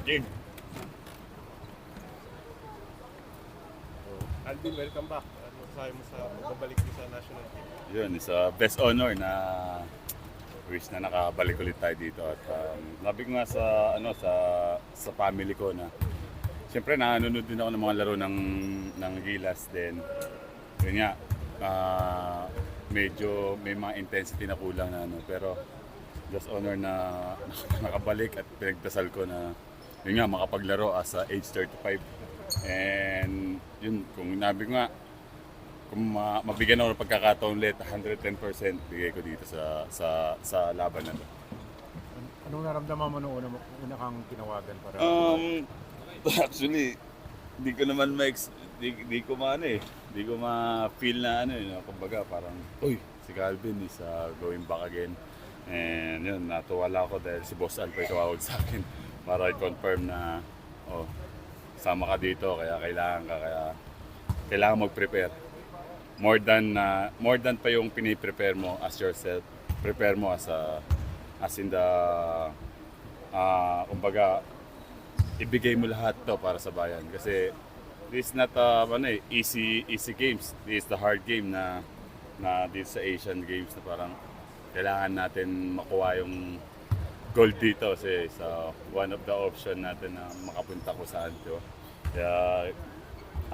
Game. Alvin, welcome back. Ano masasabi mo sa pagbabalik mo sa national team? Yun, is a best honor na wish na nakabalik ulit tayo dito at sabi ko nga sa sa family ko na siyempre nanonood din ako ng mga laro ng Gilas din. Yun nga, medyo may mga intensity na kulang na pero just honor na nakabalik at pinagdasal ko na yun nga makapaglaro as a age 35. And yun, kung nabi ko nga, kung mabigyan ako ng pagkakataon ulit, 110% bigay ko dito sa laban na to. Anong naramdaman mo nung una kang tinawagan para? Actually, di ko naman di ko maano eh. Di ko ma-feel na kumbaga parang, uy, si Calvin is going back again. And yun, natuwala ako dahil si Boss Alpay tumawag sa akin para i-confirm na, sama ka dito, kaya kailangan mag-prepare. More than pa yung piniprepare mo as yourself, prepare mo as in the kumbaga ibigay mo lahat to para sa bayan kasi this is not easy games. This is the hard game na dito sa Asian Games na parang kailangan natin makuha yung gold dito kasi sa one of the option natin na makapunta ko saan, di ba? Kaya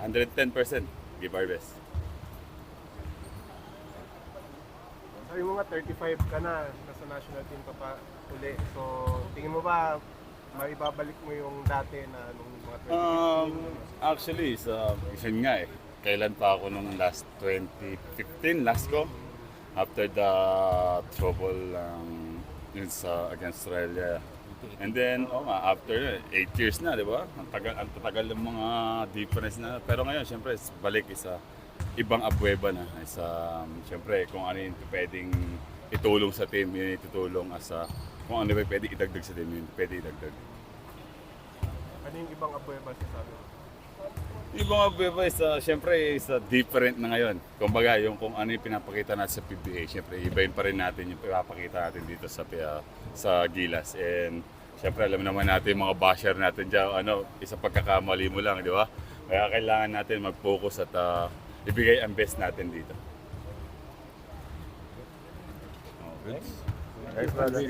110% give our best. Sabi mo nga 35 ka na, nasa national team ka pa uli. So, tingin mo ba maibabalik mo yung dati na nung mga 2015? Actually, isa nga eh. Kailan pa ako nung last 2015, last ko. After the trouble yun against Australia. And then, after 8 years na, di ba? Ang tatagal ng mga difference na. Pero ngayon, siyempre, balik ibang abweba na. Siyempre, kung ano yung pwedeng itulong sa team, yun yung itutulong kung ano ba pwede idagdag sa team, yun pwede idagdag. Ano yung ibang abueva sasabi mo? Ibang abweba siyempre, different na ngayon. Kumbaga, yung kung ano yung pinapakita natin sa PBA, siyempre, ibahin pa rin natin yung pinapakita natin dito sa Gilas. And siyempre, alam naman natin yung mga basher natin dyan, isa pagkakamali mo lang, di ba? Kaya kailangan natin mag-focus at ibigay ang best natin dito. Thanks, brother.